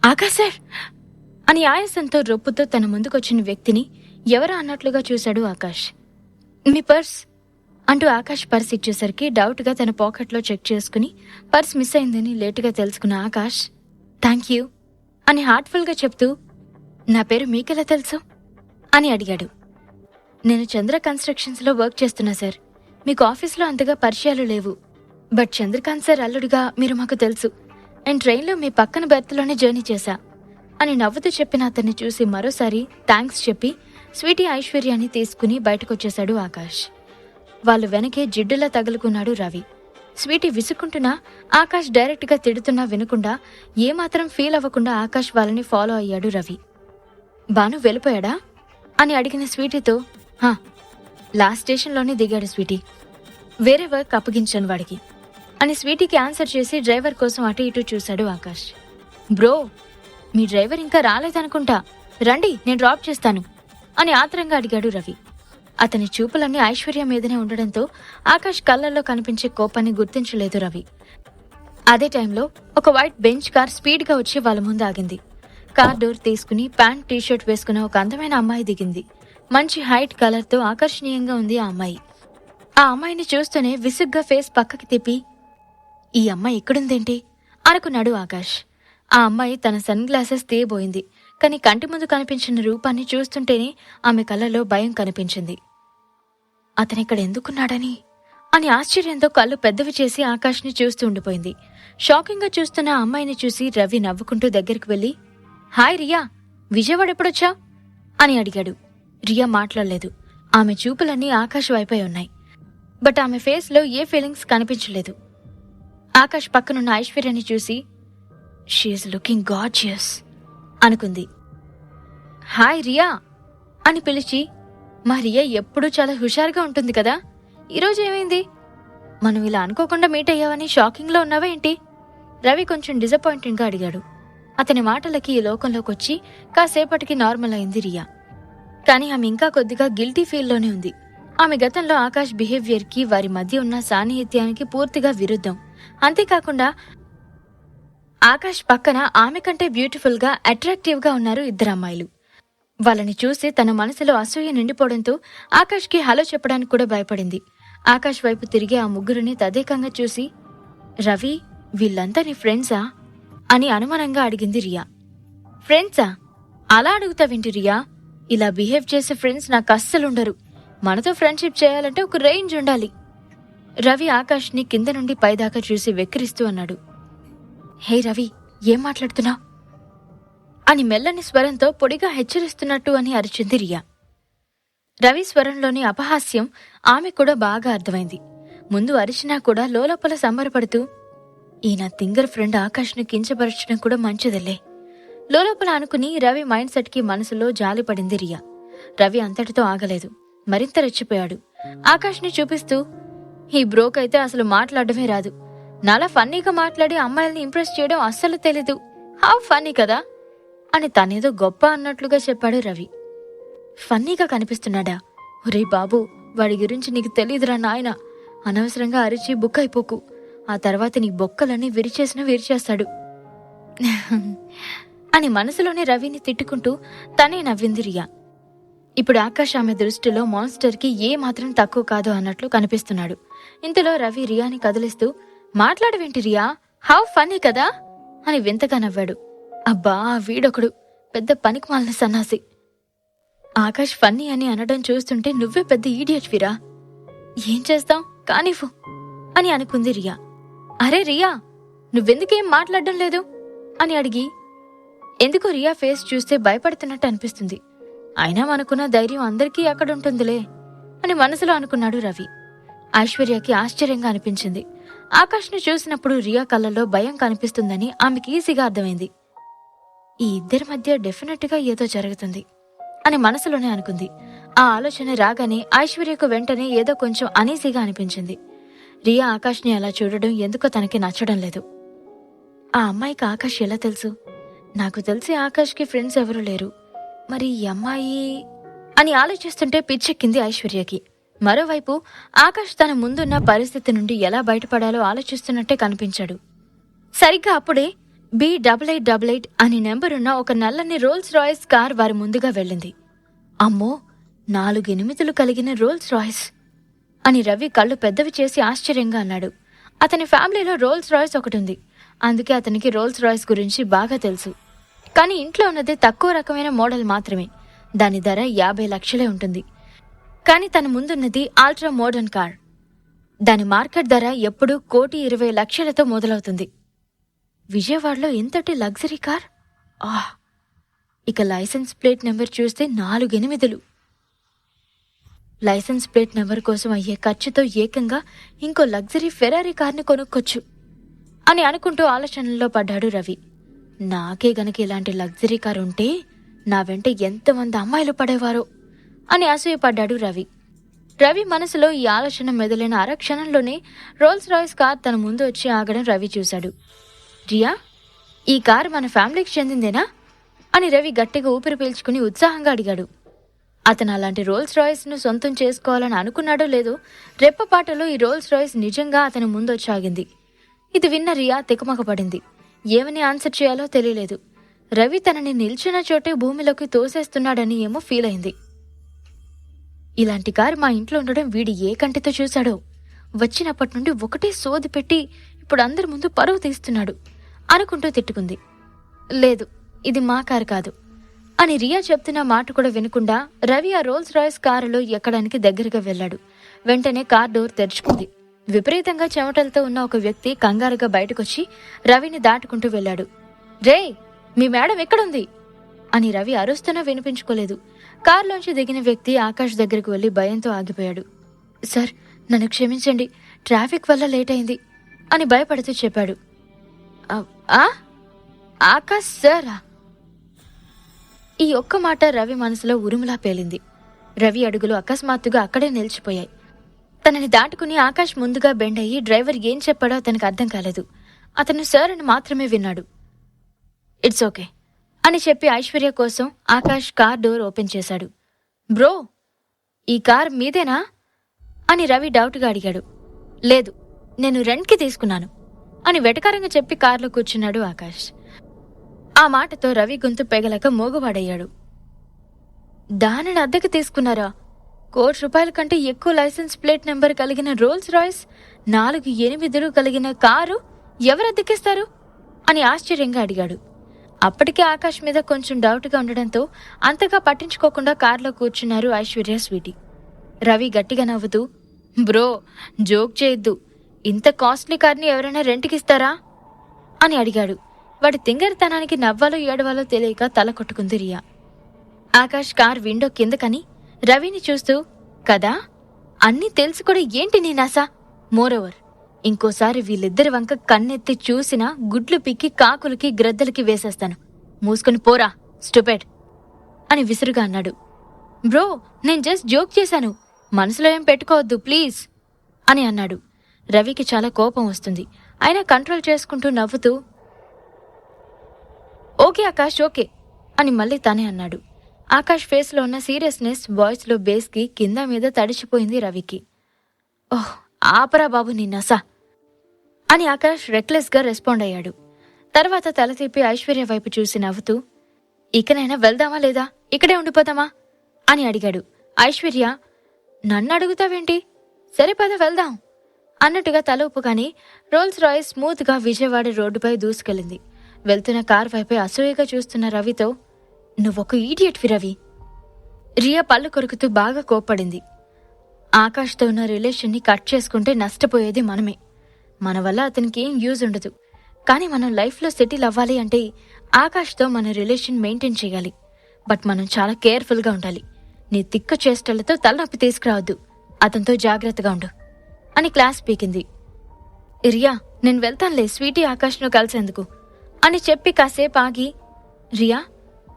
Akash sir అని ఆయాసంతో రొప్పుతో తన ముందుకొచ్చిన వ్యక్తిని ఎవరా అన్నట్లుగా చూశాడు ఆకాష్. మీ పర్స్ అంటూ ఆకాష్ పర్స్ ఇచ్చేసరికి డౌట్గా తన పాకెట్లో చెక్ చేసుకుని పర్స్ మిస్ అయిందని లేటుగా తెలుసుకున్న ఆకాష్ థ్యాంక్ యూ అని హార్ట్ఫుల్గా చెప్తూ నా పేరు మీకెలా తెలుసు అని అడిగాడు. నేను చంద్ర కన్స్ట్రక్షన్స్లో వర్క్ చేస్తున్నా సార్. మీకు ఆఫీస్లో అంతగా పరిచయాలు లేవు, బట్ చంద్రకాంత్ సార్ అల్లుడిగా మీరు మాకు తెలుసు. అండ్ ట్రైన్లో మీ పక్కన బెర్త్లోనే జర్నీ చేశా అని నవ్వుతూ చెప్పిన అతన్ని చూసి మరోసారి థ్యాంక్స్ చెప్పి స్వీటీ ఐశ్వర్యాన్ని తీసుకుని బయటకొచ్చేశాడు ఆకాష్. వాళ్ళు వెనకే జిడ్డులా తగులుకున్నాడు రవి. స్వీటీ విసుక్కుంటున్నా ఆకాష్ డైరెక్ట్గా తిడుతున్నా వినకుండా ఏమాత్రం ఫీల్ అవ్వకుండా ఆకాష్ వాళ్ళని ఫాలో అయ్యాడు రవి. బాను వెళ్ళిపోయాడా అని అడిగిన స్వీటీతో హా, లాస్ట్ స్టేషన్లోనే దిగాడు స్వీటీ. వేరే వర్క్ అప్పగించాను వాడికి అని స్వీటీకి ఆన్సర్ చేసి డ్రైవర్ కోసం అటు ఇటు చూశాడు ఆకాష్. బ్రో, మీ డ్రైవర్ ఇంకా రాలేదనుకుంటా, రండి నేను డ్రాప్ చేస్తాను అని ఆత్రంగా అడిగాడు రవి. అతని చూపులన్నీ ఐశ్వర్య మీదనే ఉండడంతో ఆకాష్ కళ్ళల్లో కనిపించే కోపాన్ని గుర్తించలేదు రవి. అదే టైంలో ఒక వైట్ బెంచ్ కార్ స్పీడ్గా వచ్చి వాళ్ళ ముందు ఆగింది. కార్ డోర్ తీసుకుని ప్యాంట్ టీషర్ట్ వేసుకున్న ఒక అందమైన అమ్మాయి దిగింది. మంచి హైట్ కలర్తో ఆకర్షణీయంగా ఉంది ఆ అమ్మాయి. ఆ అమ్మాయిని చూస్తూనే విసుగ్గా ఫేస్ పక్కకి తిప్పి ఈ అమ్మాయి ఇక్కడుందేంటి అనుకున్నాడు ఆకాష్. ఆ అమ్మాయి తన సన్ గ్లాసెస్ తీయబోయింది, కానీ కంటి ముందు కనిపించిన రూపాన్ని చూస్తుంటేనే ఆమె కళ్ళలో భయం కనిపించింది. అతనిక్కడ ఎందుకున్నాడని అని ఆశ్చర్యంతో కళ్ళు పెద్దవి చేసి ఆకాష్ని చూస్తూ ఉండిపోయింది. షాకింగ్గా చూస్తున్న ఆ అమ్మాయిని చూసి రవి నవ్వుకుంటూ దగ్గరికి వెళ్లి హాయ్ రియా, విజయవాడ ఎప్పుడొచ్చా అని అడిగాడు. రియా మాట్లాడలేదు. ఆమె చూపులన్నీ ఆకాష్ వైపే ఉన్నాయి, బట్ ఆమె ఫేస్లో ఏ ఫీలింగ్స్ కనిపించలేదు. ఆకాష్ పక్కనున్న ఐశ్వర్యాన్ని చూసి షీఈస్ లుకింగ్ గార్జియస్ అనుకుంది. హాయ్ రియా అని పిలిచి మా రియా ఎప్పుడూ చాలా హుషారుగా ఉంటుంది కదా, ఈరోజు ఏమైంది? మనం ఇలా అనుకోకుండా మీట్ అయ్యావని షాకింగ్లో ఉన్నావా ఏంటి? రవి కొంచెం డిసప్పాయింటింగ్గా అడిగాడు. అతని మాటలకి ఈ లోకంలోకి వచ్చి కాసేపటికి నార్మల్ అయింది రియా. కానీ ఆమె ఇంకా కొద్దిగా గిల్టీ ఫీల్లోనే ఉంది. ఆమె గతంలో ఆకాష్ బిహేవియర్కి వారి మధ్య ఉన్న సాన్నిహిత్యానికి పూర్తిగా విరుద్ధం. అంతేకాకుండా ఆకాష్ పక్కన ఆమె కంటే బ్యూటిఫుల్గా అట్రాక్టివ్గా ఉన్నారు ఇద్దరు అమ్మాయిలు. వాళ్ళని చూసి తన మనసులో అసూయ నిండిపోవడంతో ఆకాష్కి హలో చెప్పడానికి కూడా భయపడింది. ఆకాష్ వైపు తిరిగి ఆ ముగ్గురిని తదేకంగా చూసి రవి, వీళ్ళంతా నీ ఫ్రెండ్సా అని అనుమానంగా అడిగింది రియా. ఫ్రెండ్సా? అలా అడుగుతావేంటి రియా? ఇలా బిహేవ్ చేసే ఫ్రెండ్స్ నాకు అస్సలుండరు. మనతో ఫ్రెండ్షిప్ చేయాలంటే ఒక రేంజ్ ఉండాలి. రవి ఆకాష్ని కింద నుండి పైదాకా చూసి వెక్కిరిస్తూ అన్నాడు. హే రవి, ఏం మాట్లాడుతున్నావు అని మెల్లని స్వరంతో పొడిగా హెచ్చరిస్తున్నట్టు అని అరిచింది రియా. రవి స్వరంలోని అపహాస్యం ఆమె కూడా బాగా అర్థమైంది. ముందు అరిచినా కూడా లోలోపల సంబరపడుతూ ఈయన తింగర్ ఫ్రెండ్ ఆకాష్ను కించపరచడం కూడా మంచిదిలే లోలోపల అనుకుని రవి మైండ్ సెట్ కి మనసులో జాలిపడింది రియా. రవి అంతటితో ఆగలేదు, మరింత రెచ్చిపోయాడు. ఆకాష్ని చూపిస్తూ ఈ బ్రోకైతే అసలు మాట్లాడమే రాదు. నాలా ఫన్నీగా మాట్లాడి అమ్మాయిల్ని ఇంప్రెస్ చేయడం అస్సలు తెలీదు. హౌ ఫన్నీ కదా అని తనేదో గొప్ప అన్నట్లుగా చెప్పాడు రవి. ఫన్నీగా కనిపిస్తున్నాడా? ఒరే బాబు, వాడి గురించి నీకు తెలీదురా నాయన. అనవసరంగా అరిచి బుక్ అయిపోకు, ఆ తర్వాత నీ బొక్కలన్నీ విరిచేస్తాడు అని మనసులోనే రవిని తిట్టుకుంటూ తనే నవ్వింది రియా. ఇప్పుడు ఆకాష్ ఆమె దృష్టిలో మాన్స్టర్కి ఏ మాత్రం తక్కువ కాదు అన్నట్లు కనిపిస్తున్నాడు. ఇంతలో రవి రియాని కదిలిస్తూ మాట్లాడవేంటి రియా, హౌ ఫన్నీ కదా అని వింతగా నవ్వాడు. అబ్బా, వీడొకడు పెద్ద పనికిమాలిన సన్నాసి. ఆకాష్ ఫన్నీ అని అనడం చూస్తుంటే నువ్వే పెద్ద ఈడియట్ వీరా. ఏం చేస్తాం కానివ్వు అని అనుకుంది రియా. అరే రియా, నువ్వెందుకేం మాట్లాడడం లేదు అని అడిగి ఎందుకో రియా ఫేస్ చూస్తే భయపడుతున్నట్టు అనిపిస్తుంది. అయినా మనకున్న ధైర్యం అందరికీ అక్కడుంటుందిలే అని మనసులో అనుకున్నాడు రవి. ఐశ్వర్యకి ఆశ్చర్యంగా అనిపించింది. ఆకాష్ను చూసినప్పుడు రియా కళ్ళల్లో భయం కనిపిస్తుందని ఆమెకి ఈజీగా అర్థమైంది. ఈ ఇద్దరి మధ్య డెఫినెట్గా ఏదో జరుగుతుంది అని మనసులోనే అనుకుంది. ఆ ఆలోచన రాగానే ఐశ్వర్యకు వెంటనే ఏదో కొంచెం అనీజీగా అనిపించింది. రియా ఆకాష్ని అలా చూడడం ఎందుకో తనకి నచ్చడం లేదు. ఆ అమ్మాయికి ఆకాష్ ఎలా తెలుసు? నాకు తెలిసి ఆకాష్కి ఫ్రెండ్స్ ఎవరూ లేరు. మరి ఈ అమ్మాయి అని ఆలోచిస్తుంటే పిచ్చెక్కింది ఐశ్వర్యకి. మరోవైపు ఆకాష్ తన ముందున్న పరిస్థితి నుండి ఎలా బయటపడాలో ఆలోచిస్తున్నట్టే కనిపించాడు. సరిగ్గా అప్పుడే B8888 అని నెంబరున్న ఒక నల్లని రోల్స్ రాయిస్ కార్ వారి ముందుగా వెళ్ళింది. అమ్మో, 4 ఎనిమిదిలు కలిగిన రోల్స్ రాయిస్ అని రవి కళ్ళు పెద్దవి చేసి ఆశ్చర్యంగా అన్నాడు. అతని ఫ్యామిలీలో రోల్స్ రాయిస్ ఒకటుంది. అందుకే అతనికి రోల్స్ రాయిస్ గురించి బాగా తెలుసు. కానీ ఇంట్లో ఉన్నది తక్కువ రకమైన మోడల్ మాత్రమే. దాని ధర 50 లక్షలే ఉంటుంది. కానీ తన ముందున్నది అల్ట్రా మోడర్న్ కార్. దాని మార్కెట్ ధర ఎప్పుడూ 1,20,00,000తో మొదలవుతుంది. విజయవాడలో ఇంతటి లగ్జరీ కార్! ఇక లైసెన్స్ ప్లేట్ నెంబర్ చూస్తే 4 ఎనిమిదిలు. లైసెన్స్ ప్లేట్ నెంబర్ కోసం అయ్యే ఖర్చుతో ఏకంగా ఇంకో లగ్జరీ ఫెరారీ కార్ని కొనుక్కొచ్చు అని అనుకుంటూ ఆలోచనల్లో పడ్డాడు రవి. నాకే గనక ఇలాంటి లగ్జరీ కార్ ఉంటే నా వెంట ఎంతమంది అమ్మాయిలు పడేవారో అని అసూయపడ్డాడు రవి. రవి మనసులో ఈ ఆలోచన మెదలైన అరక్షణంలోనే రోల్స్ రాయిస్ కార్ తన ముందు వచ్చి ఆగడం రవి చూశాడు. రియా, ఈ కార్ మన ఫ్యామిలీకి చెందిందేనా అని రవి గట్టిగా ఊపిరి పీల్చుకుని ఉత్సాహంగా అడిగాడు. అతను అలాంటి రోల్స్ రాయిస్ ను సొంతం చేసుకోవాలని అనుకున్నాడో లేదో, రెప్పపాటలో ఈ రోల్స్ రాయిస్ నిజంగా అతని ముందొచ్చి ఆగింది. ఇది విన్న రియా తికమకపడింది. ఏమని ఆన్సర్ చేయాలో తెలియలేదు. రవి తనని నిల్చున్న చోటే భూమిలోకి తోసేస్తున్నాడని ఏమో ఫీల్ అయింది. ఇలాంటి కారు మా ఇంట్లో ఉండడం వీడి ఏ కంటితో చూశాడో. వచ్చినప్పటి నుండి ఒకటే సోది పెట్టి ఇప్పుడు అందరి ముందు పరువు తీస్తున్నాడు అనుకుంటూ తిట్టుకుంది. లేదు, ఇది మా కారు కాదు అని రియా చెప్తున్న మాట కూడా వినకుండా రవి ఆ రోల్స్ రాయిస్ కారులో ఎక్కడానికి దగ్గరగా వెళ్లాడు. వెంటనే కార్ డోర్ తెరుచుకుంది. విపరీతంగా చెమటలతో ఉన్న ఒక వ్యక్తి కంగారుగా బయటకొచ్చి రవిని దాటుకుంటూ వెళ్లాడు. రే, మీ మేడం ఎక్కడుంది అని రవి అరుస్తున్నా వినిపించుకోలేదు. కారులోంచి దిగిన వ్యక్తి ఆకాష్ దగ్గరకు వెళ్లి భయంతో ఆగిపోయాడు. సార్, నన్ను క్షమించండి, ట్రాఫిక్ వల్ల లేట్ అయింది అని భయపడుతూ చెప్పాడు. ఆకాష్ సారా? ఈ ఒక్క మాట రవి మనసులో ఉరుములా పేలింది. రవి అడుగులు అకస్మాత్తుగా అక్కడే నిలిచిపోయాయి. తనని దాటుకుని ఆకాష్ ముందుగా బెండ్ అయ్యి డ్రైవర్ ఏం చెప్పాడో అతనికి అర్థం కాలేదు. అతను సార్ అని మాత్రమే విన్నాడు. ఇట్స్ ఓకే అని చెప్పి ఐశ్వర్య కోసం ఆకాష్ కార్ డోర్ ఓపెన్ చేశాడు. బ్రో, ఈ కార్ మీదేనా అని రవి డౌట్గా అడిగాడు. లేదు, నేను రెంట్కి తీసుకున్నాను అని వెటకారంగా చెప్పి కార్లో కూర్చున్నాడు ఆకాష్. ఆ మాటతో రవి గొంతు పెగలక మోగవాడయ్యాడు. దానిని అద్దెకి తీసుకున్నారా? ₹1,00,00,000 కంటే ఎక్కువ లైసెన్స్ ప్లేట్ నెంబర్ కలిగిన రోల్స్ రాయిస్, 4 ఎనిమిదిలు కలిగిన కారు ఎవరద్దెకిస్తారు అని ఆశ్చర్యంగా అడిగాడు. అప్పటికే ఆకాష్ మీద కొంచెం డౌట్గా ఉండడంతో అంతగా పట్టించుకోకుండా కారులో కూర్చున్నారు ఐశ్వర్య, స్వీటీ. రవి గట్టిగా నవ్వుతూ, బ్రో, జోక్ చేయొద్దు, ఇంత కాస్ట్లీ కార్ని ఎవరైనా రెంట్కిస్తారా అని అడిగాడు. వాడి తింగరితనానికి నవ్వాలో ఏడవాలో తెలియక తల కొట్టుకుంది రియా. ఆకాష్ కార్ విండో కిందకని రవిని చూస్తూ, కదా, అన్నీ తెలుసు కూడా ఏంటి నీ నాసా? మోరోవర్, ఇంకోసారి వీళ్ళిద్దరి వంక కన్నెత్తి చూసినా గుడ్లు పిక్కి కాకులకి గ్రద్దలకి వేసేస్తాను. మూసుకుని పోరా స్టూపిడ్ అని విసురుగా అన్నాడు. బ్రో, నేను జస్ట్ జోక్ చేశాను, మనసులో ఏం పెట్టుకోవద్దు ప్లీజ్ అని అన్నాడు. రవికి చాలా కోపం వస్తుంది. అయినా కంట్రోల్ చేసుకుంటూ నవ్వుతూ, ఓకే ఆకాష్, ఓకే అని మళ్ళీ తనే అన్నాడు. ఆకాష్ ఫేస్లో ఉన్న సీరియస్నెస్ వాయిస్లో బేస్కి కింద మీద తడిచిపోయింది రవికి. ఓహ్, ఆపరా బాబు నిన్నసా అని ఆకాష్ రెక్లెస్గా రెస్పాండ్ అయ్యాడు. తర్వాత తల తిప్పి ఐశ్వర్య వైపు చూసి నవ్వుతూ, ఇకనైనా వెళ్దామా లేదా ఇక్కడే ఉండిపోతామా అని అడిగాడు. ఐశ్వర్య, నన్ను అడుగుతావేంటి, సరే పద వెళ్దాం అన్నట్టుగా తల ఊపుగానే రోల్స్ రాయిస్ స్మూత్గా విజయవాడ రోడ్డుపై దూసుకెళ్లింది. వెళ్తున్న కార్ వైపే అసూయగా చూస్తున్న రవితో, నువ్వొక ఈడియట్వి రవి. రియా పళ్ళు కొరుకుతూ బాగా కోప్పడింది. ఆకాష్తో ఉన్న రిలేషన్ని కట్ చేసుకుంటే నష్టపోయేది మనమే. మన వల్ల అతనికి ఏం యూజ్ ఉండదు. కానీ మనం లైఫ్లో సెటిల్ అవ్వాలి అంటే ఆకాష్తో మన రిలేషన్ మెయింటైన్ చేయాలి. బట్ మనం చాలా కేర్ఫుల్గా ఉండాలి. నీ తిక్కు చేష్టలతో తలనొప్పి తీసుకురావద్దు. అతనితో జాగ్రత్తగా ఉండు అని క్లాస్ పీకింది. రియా, నేను వెళ్తానులే స్వీటీ ఆకాష్ను కలిసేందుకు అని చెప్పి కాసేపు ఆగి, రియా,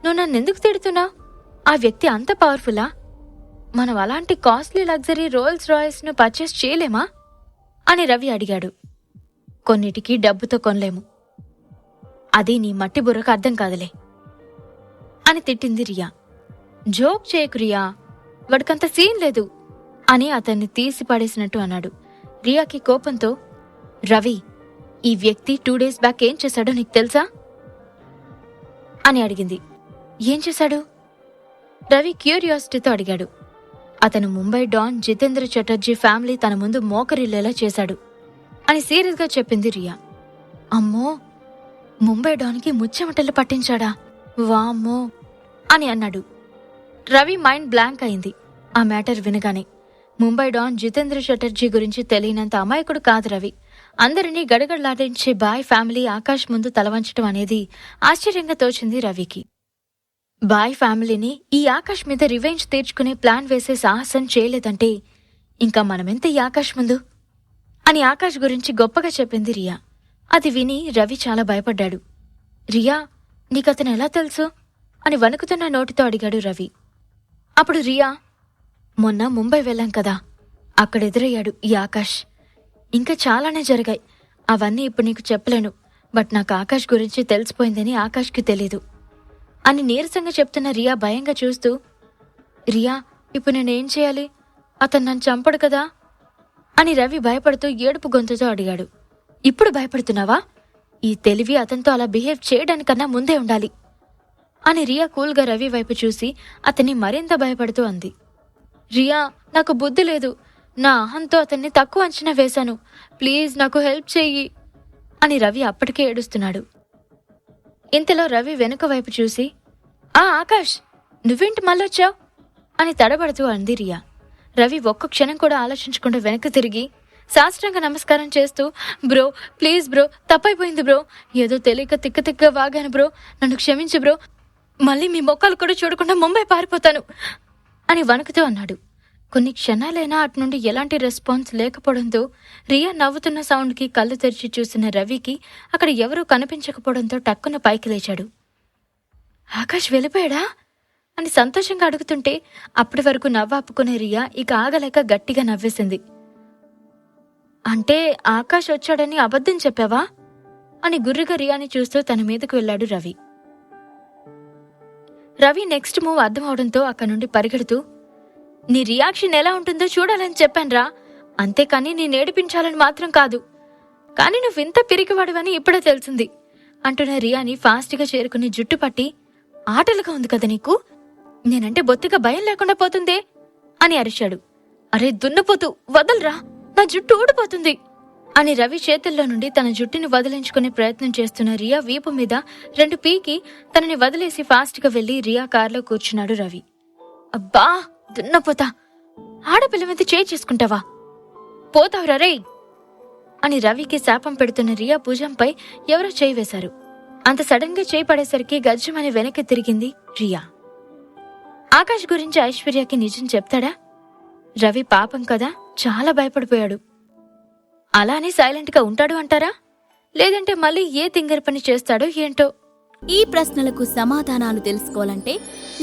నువ్వు నన్నెందుకు తిడుతున్నావు? ఆ వ్యక్తి అంత పవర్ఫుల్లా? మనం అలాంటి కాస్ట్లీ లగ్జరీ రోల్స్ రాయిస్ ను పర్చేస్ చేయలేమా అని రవి అడిగాడు. కొన్నిటికి డబ్బుతో కొనలేము, అది నీ మట్టి బుర్రకు అర్థం కాదులే అని తిట్టింది రియా. జోక్ చేయకు రియా, వాడికంత సీన్ లేదు అని అతన్ని తీసి పడేసినట్టు అన్నాడు. రియాకి కోపంతో, రవి, ఈ వ్యక్తి 2 డేస్ బ్యాక్ ఏం చేశాడో నీకు తెలుసా అని అడిగింది. ఏం చేశాడు? రవి క్యూరియాసిటీతో అడిగాడు. అతను ముంబై డాన్ జితేంద్ర చటర్జీ ఫ్యామిలీ తన ముందు మోకరిల్లేలా చేశాడు అని సీరియస్ గా చెప్పింది రియా. అమ్మో, ముంబై డాన్కి ముచ్చెమటలు పట్టించాడా? వామ్మో అని అన్నాడు. రవి మైండ్ బ్లాంక్ అయింది ఆ మ్యాటర్ వినగానే. ముంబై డాన్ జితేంద్ర చటర్జీ గురించి తెలియనంత అమాయకుడు కాదు రవి. అందరినీ గడగడలాడించే బాయ్ ఫ్యామిలీ ఆకాష్ ముందు తలవంచటం అనేది ఆశ్చర్యంగా తోచింది రవికి. బాయ్ ఫ్యామిలీని ఈ ఆకాష్ మీద రివెంజ్ తీర్చుకునే ప్లాన్ వేసే సాహసం చేయలేదంటే ఇంకా మనమెంత ఈ ఆకాష్ ముందు అని ఆకాష్ గురించి గొప్పగా చెప్పింది రియా. అది విని రవి చాలా భయపడ్డాడు. రియా, నీకతను ఎలా తెలుసు అని వణుకుతున్న నోటితో అడిగాడు రవి. అప్పుడు రియా, మొన్న ముంబై వెళ్ళాం కదా, అక్కడ ఎదురయ్యాడు ఈ ఆకాష్. ఇంకా చాలానే జరిగాయి, అవన్నీ ఇప్పుడు నీకు చెప్పలేను. బట్ నాకు ఆకాష్ గురించి తెలిసిపోయిందని ఆకాష్కి తెలీదు అని నీరసంగా చెప్తున్న రియా భయంగా చూస్తూ, రియా, ఇప్పుడు నేనేం చేయాలి? అతను నన్ను చంపడు కదా అని రవి భయపడుతూ ఏడుపు గొంతుతో అడిగాడు. ఇప్పుడు భయపడుతున్నావా? ఈ తెలివి అతనితో అలా బిహేవ్ చేయడానికన్నా ముందే ఉండాలి అని రియా కూల్గా రవి వైపు చూసి అతన్ని మరింత భయపడుతూ అంది. రియా, నాకు బుద్ధి లేదు. నా అహంతో అతన్ని తక్కువ అంచనా వేశాను. ప్లీజ్ నాకు హెల్ప్ చెయ్యి అని రవి అప్పటికే ఏడుస్తున్నాడు. ఇంతలో రవి వెనుక వైపు చూసి, ఆకాష్, నువ్వేంటి మళ్ళొచ్చావు అని తడబడుతూ అంది రియా. రవి ఒక్క క్షణం కూడా ఆలోచించకుండా వెనక్కి తిరిగి సాష్టాంగ నమస్కారం చేస్తూ, బ్రో ప్లీజ్ బ్రో, తప్పైపోయింది బ్రో, ఏదో తెలియక తిక్క వాగాను బ్రో, నన్ను క్షమించు బ్రో, మళ్ళీ మీ మొక్కలు కూడా చూడకుండా ముంబై పారిపోతాను అని వణుకుతూ అన్నాడు. కొన్ని క్షణాలైనా అటు నుండి ఎలాంటి రెస్పాన్స్ లేకపోవడంతో రియా నవ్వుతున్న సౌండ్కి కళ్ళు తెరిచి చూసిన రవికి అక్కడ ఎవరూ కనిపించకపోవడంతో టక్కున పైకి లేచాడు. ఆకాష్ వెళ్ళిపోయాడా అని సంతోషంగా అడుగుతుంటే అప్పటి వరకు నవ్వాపుకునే రియా ఇక ఆగలేక గట్టిగా నవ్వేసింది. అంటే ఆకాష్ వచ్చాడని అబద్ధం చెప్పావా అని గుర్రుగా రియాని చూస్తూ తన మీదకు వెళ్ళాడు రవి. రవి నెక్స్ట్ మూవ్ అర్థం అవడంతో అక్కడి నుండి పరిగెడుతూ, నీ రియాక్షన్ ఎలా ఉంటుందో చూడాలని చెప్పాన్రా, అంతేకాని నీ నేడిపించాలని మాత్రం కాదు. కాని నువ్వింత పిరికివాడివని ఇప్పుడే తెలిసింది అంటున్న రియాని ఫాస్ట్గా చేరుకుని జుట్టు పట్టి, ఆటలుగా ఉంది కదా నీకు, నేనంటే బొత్తిగా భయం లేకుండా పోతుందే అని అరిచాడు. అరే దున్నపోతూ, వదలరా, నా జుట్టు ఊడిపోతుంది అని రవి చేతుల్లో నుండి తన జుట్టుని వదిలించుకునే ప్రయత్నం చేస్తున్న రియా వీపు మీద 2 పీకి తనని వదిలేసి ఫాస్ట్గా వెళ్లి రియా కారులో కూర్చున్నాడు రవి. అబ్బా దున్నపోతా, ఆడపిల్ల మీద చేయి చేసుకుంటావా, పోతావురా రే అని రవికి శాపం పెడుతున్న రియా భుజంపై ఎవరో చేయి వేశారు. అంత సడన్ గా చేయి పడేసరికి గజ్జమని వెనక్కి తిరిగింది రియా. ఆకాష్ గురించి ఐశ్వర్యకి నిజం చెప్తాడా? రవి పాపం కదా, చాలా భయపడిపోయాడు. అలానే సైలెంట్ గా ఉంటాడు అంటారా, లేదంటే మళ్ళీ ఏ తింగర్ పని చేస్తాడో ఏంటో. ఈ ప్రశ్నలకు సమాధానాలు తెలుసుకోవాలంటే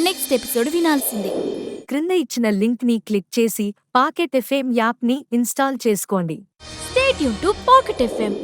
నెక్స్ట్ ఎపిసోడ్ వినాల్సిందే. క్రింద ఇచ్చిన లింక్ ని క్లిక్ చేసి పాకెట్ ఎఫ్ఎం యాప్ ని ఇన్స్టాల్ చేసుకోండి. Stay tune to pocket FM.